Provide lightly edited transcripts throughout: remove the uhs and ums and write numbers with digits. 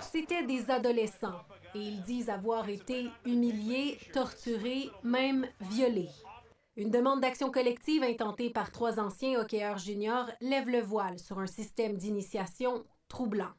C'étaient des adolescents et ils disent avoir été humiliés, torturés, même violés. Une demande d'action collective intentée par 3 anciens hockeyeurs juniors lève le voile sur un système d'initiation troublant.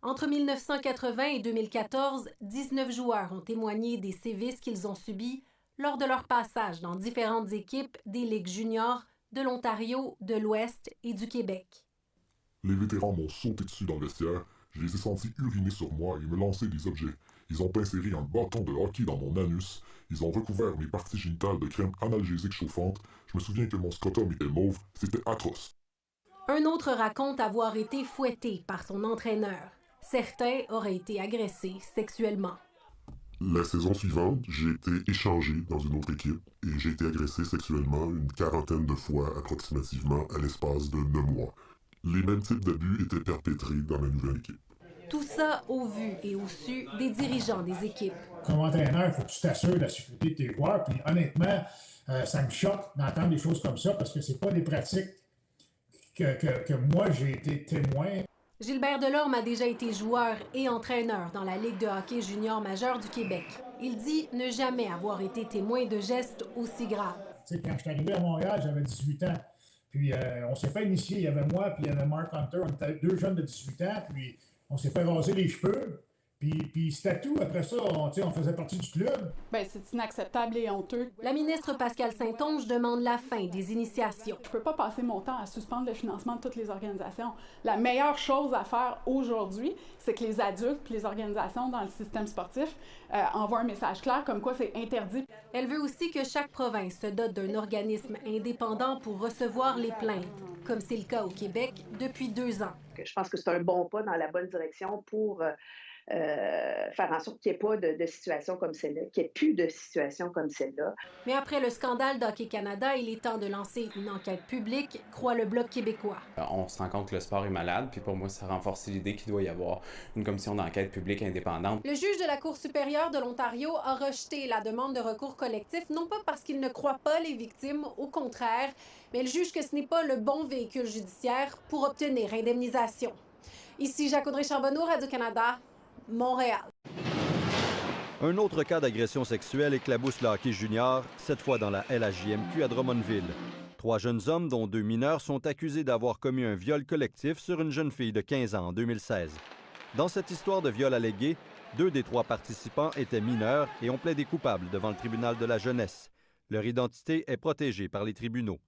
Entre 1980 et 2014, 19 joueurs ont témoigné des sévices qu'ils ont subis lors de leur passage dans différentes équipes des ligues juniors de l'Ontario, de l'Ouest et du Québec. Les vétérans m'ont sauté dessus dans le vestiaire, je les ai sentis uriner sur moi et me lancer des objets. Ils ont inséré un bâton de hockey dans mon anus, ils ont recouvert mes parties génitales de crème analgésique chauffante, je me souviens que mon scrotum était mauve, c'était atroce. Un autre raconte avoir été fouetté par son entraîneur. Certains auraient été agressés sexuellement. La saison suivante, j'ai été échangé dans une autre équipe et j'ai été agressé sexuellement une 40aine de fois approximativement à l'espace de 9 mois. Les mêmes types d'abus étaient perpétrés dans la nouvelle équipe. Tout ça au vu et au su des dirigeants des équipes. Comme entraîneur, il faut que tu t'assures de la sécurité de tes joueurs. Puis honnêtement, ça me choque d'entendre des choses comme ça parce que c'est pas des pratiques que moi j'ai été témoin. Gilbert Delorme a déjà été joueur et entraîneur dans la Ligue de hockey junior majeur du Québec. Il dit ne jamais avoir été témoin de gestes aussi graves. Tu sais, quand je suis arrivé à Montréal, j'avais 18 ans. Puis on s'est fait initier, il y avait moi puis il y avait Mark Hunter, on était 2 jeunes de 18 ans, puis on s'est fait raser les cheveux. Puis c'était tout. Après ça, on faisait partie du club. Bien, c'est inacceptable et honteux. La ministre Pascale Saint-Onge demande la fin des initiations. Je ne peux pas passer mon temps à suspendre le financement de toutes les organisations. La meilleure chose à faire aujourd'hui, c'est que les adultes et les organisations dans le système sportif envoient un message clair comme quoi c'est interdit. Elle veut aussi que chaque province se dote d'un organisme indépendant pour recevoir les plaintes, comme c'est le cas au Québec depuis 2 ans. Je pense que c'est un bon pas dans la bonne direction pour faire en sorte qu'il n'y ait pas de situation comme celle-là, qu'il n'y ait plus de situation comme celle-là. Mais après le scandale d'Hockey Canada, il est temps de lancer une enquête publique, croit le Bloc québécois. On se rend compte que le sport est malade, puis pour moi, ça renforce l'idée qu'il doit y avoir une commission d'enquête publique indépendante. Le juge de la Cour supérieure de l'Ontario a rejeté la demande de recours collectif, non pas parce qu'il ne croit pas les victimes, au contraire, mais il juge que ce n'est pas le bon véhicule judiciaire pour obtenir indemnisation. Ici Jacques Audrey Charbonneau, Radio-Canada, Montréal. Un autre cas d'agression sexuelle éclabousse le hockey junior, cette fois dans la LHJMQ à Drummondville. 3 jeunes hommes, dont 2 mineurs, sont accusés d'avoir commis un viol collectif sur une jeune fille de 15 ans en 2016. Dans cette histoire de viol allégué, 2 des 3 participants étaient mineurs et ont plaidé coupables devant le tribunal de la jeunesse. Leur identité est protégée par les tribunaux.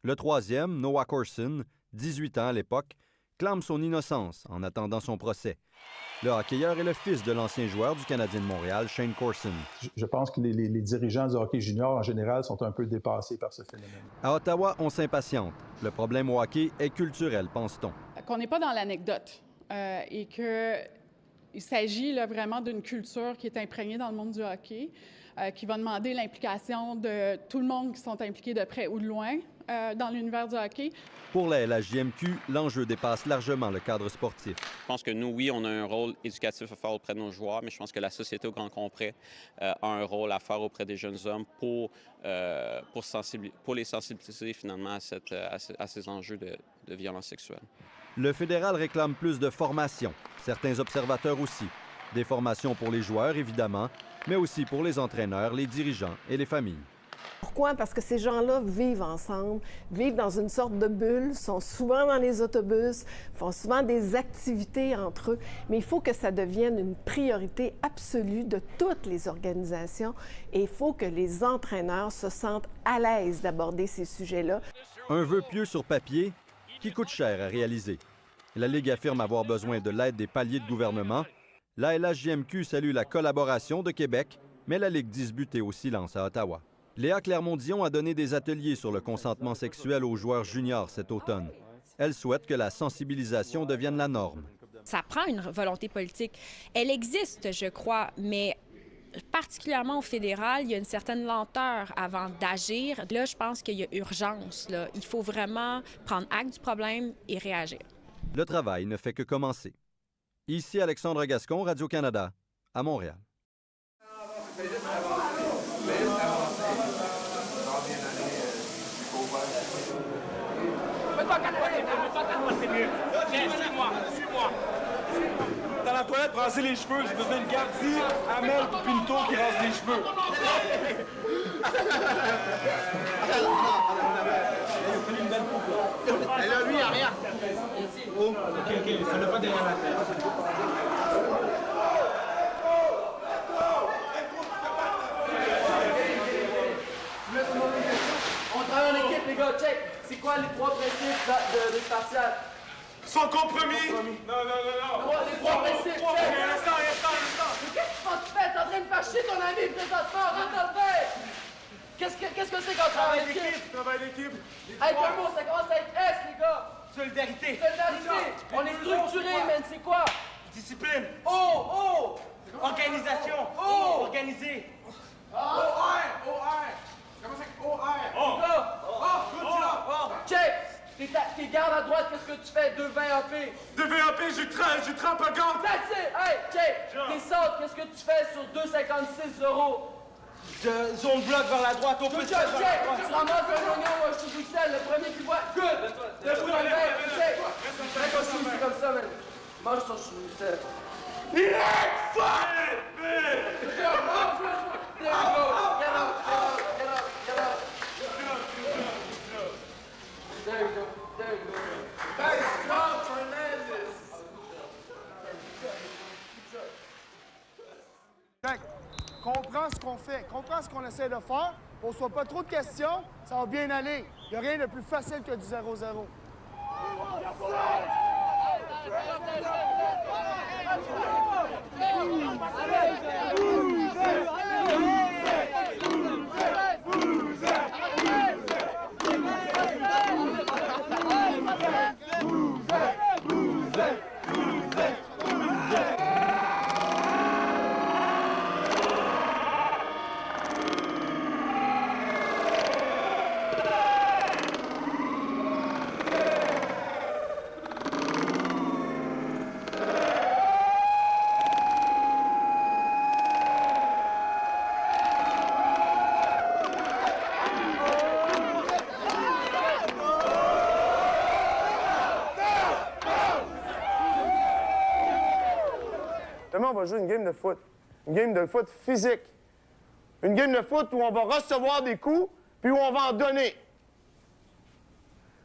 Le 3e, Noah Corson, 18 ans à l'époque, clame son innocence en attendant son procès. Le hockeyeur est le fils de l'ancien joueur du Canadien de Montréal, Shane Corson. Je pense que les dirigeants du hockey junior, en général, sont un peu dépassés par ce phénomène. À Ottawa, on s'impatiente. Le problème au hockey est culturel, pense-t-on. Qu'on n'est pas dans l'anecdote et qu'il s'agit là, vraiment d'une culture qui est imprégnée dans le monde du hockey, qui va demander l'implication de tout le monde qui sont impliqués de près ou de loin dans l'univers du hockey. Pour la LHJMQ, l'enjeu dépasse largement le cadre sportif. Je pense que nous, oui, on a un rôle éducatif à faire auprès de nos joueurs, mais je pense que la société au grand complet a un rôle à faire auprès des jeunes hommes pour les sensibiliser finalement à ces enjeux de violence sexuelle. Le fédéral réclame plus de formation, certains observateurs aussi. Des formations pour les joueurs, évidemment, mais aussi pour les entraîneurs, les dirigeants et les familles. Pourquoi? Parce que ces gens-là vivent ensemble, vivent dans une sorte de bulle, sont souvent dans les autobus, font souvent des activités entre eux, mais il faut que ça devienne une priorité absolue de toutes les organisations et il faut que les entraîneurs se sentent à l'aise d'aborder ces sujets-là. Un vœu pieux sur papier qui coûte cher à réaliser. La Ligue affirme avoir besoin de l'aide des paliers de gouvernement. La LHJMQ salue la collaboration de Québec, mais la Ligue dit se buter au silence à Ottawa. Léa Clermont-Dion a donné des ateliers sur le consentement sexuel aux joueurs juniors cet automne. Elle souhaite que la sensibilisation devienne la norme. Ça prend une volonté politique. Elle existe, je crois, mais particulièrement au fédéral, il y a une certaine lenteur avant d'agir. Là, je pense qu'il y a urgence. Là. Il faut vraiment prendre acte du problème et réagir. Le travail ne fait que commencer. Ici Alexandre Gascon, Radio-Canada, à Montréal. Suis-moi. Dans la toilette, raser les cheveux. J'ai besoin d'une Gardi, Amel et Pinto qui rasent les cheveux. Et là, lui, arrière. Oh, ok, ça ne pas derrière la tête. On travaille en équipe, les gars, check. C'est quoi les 3 principes de spatial? Sans compromis. Non. Les 3 principes, check. Instant. Mais qu'est-ce que tu fais? T'es en train de faire chier ton ami présentement, rentre dans le bain! Qu'est-ce que c'est qu'on travaille en équipe? Travail d'équipe. Avec un mot, ça commence avec S, les gars! Solidarité. On est structuré, man, c'est quoi? Discipline. Oh! Organisation. Oh! Organisé. OR! Comment ça? OR. Good job! Check! T'es garde à droite, qu'est-ce que tu fais? 2 20 AP. 2 VAP, je trappe à gante. That's it! Hey, check! T'es centre, qu'est-ce que tu fais sur 2,56 €? Zone bloc vers la droite, Good job, check! Tu ramasses un oignon ou un chou Bruxelles, le premier qui voit, good! Le coup dans le bec, check! Fais ton chou ici comme ça, man. Mange ton chou Bruxelles. Comprends ce qu'on fait, comprends ce qu'on essaie de faire, qu'on ne soit pas trop de questions, ça va bien aller. Il n'y a rien de plus facile que du 0-0. Demain, on va jouer une game de foot. Une game de foot physique. Une game de foot où on va recevoir des coups, puis où on va en donner.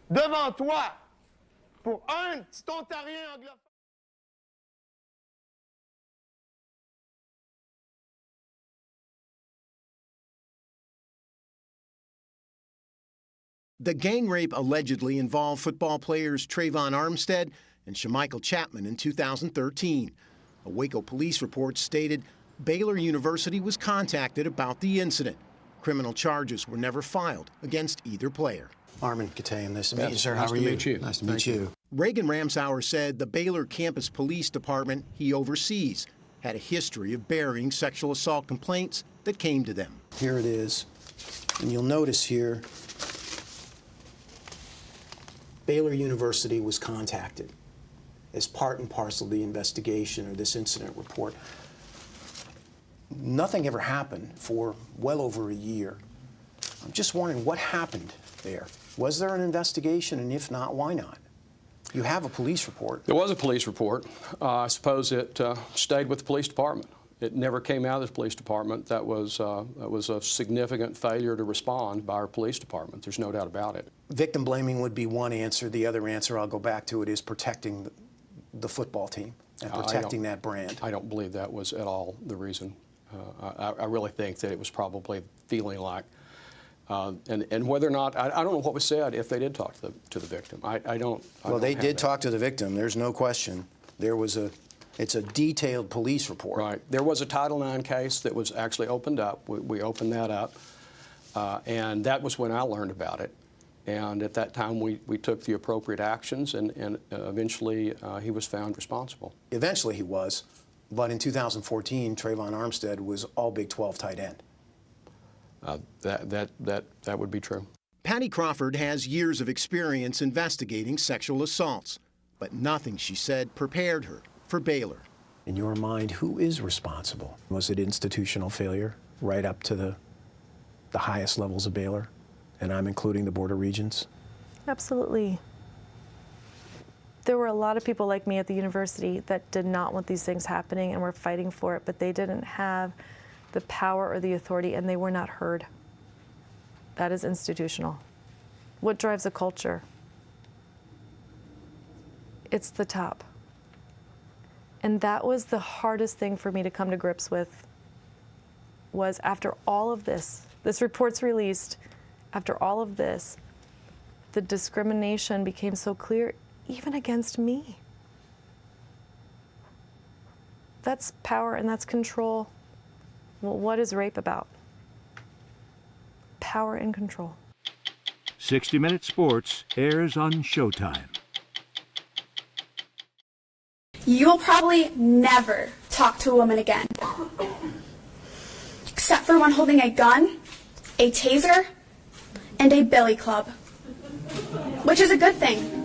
Devant toi, pour un petit Ontarien anglophone. The gang rape allegedly involved football players Trayvon Armstead and Shamichael Chapman in 2013. A Waco police report stated Baylor University was contacted about the incident. Criminal charges were never filed against either player. Armin Katayan, nice to meet you, sir. Nice How are to you? meet you. Nice to meet you. Reagan Ramsauer said the Baylor campus police department he oversees had a history of burying sexual assault complaints that came to them. Here it is. And you'll notice here, Baylor University was contacted as part and parcel of the investigation or this incident report. Nothing ever happened for well over a year. I'm just wondering what happened there. Was there an investigation, and if not, why not? You have a police report. There was a police report. I suppose it stayed with the police department. It never came out of the police department. That was a significant failure to respond by our police department. There's no doubt about it. Victim blaming would be one answer. The other answer, I'll go back to it, is protecting the football team and protecting that brand. I don't believe that was at all the reason. I really think that it was probably feeling like, and whether or not, I don't know what was said if they did talk to the victim. Well, they did talk to the victim. There's no question. It's a detailed police report. Right. There was a Title IX case that was actually opened up. We opened that up, and that was when I learned about it. And at that time, we took the appropriate actions, and eventually he was found responsible. Eventually he was, but in 2014, Trayvon Armstead was all Big 12 tight end. That would be true. Patty Crawford has years of experience investigating sexual assaults, but nothing, she said, prepared her for Baylor. In your mind, who is responsible? Was it institutional failure right up to the highest levels of Baylor? And I'm including the Board of Regents? Absolutely. There were a lot of people like me at the university that did not want these things happening and were fighting for it, but they didn't have the power or the authority, and they were not heard. That is institutional. What drives a culture? It's the top. And that was the hardest thing for me to come to grips with, was after all of this report's released, after all of this, the discrimination became so clear, even against me. That's power and that's control. Well, what is rape about? Power and control. 60 Minutes Sports airs on Showtime. You'll probably never talk to a woman again. Except for one holding a gun, a taser, and a billy club. Which is a good thing.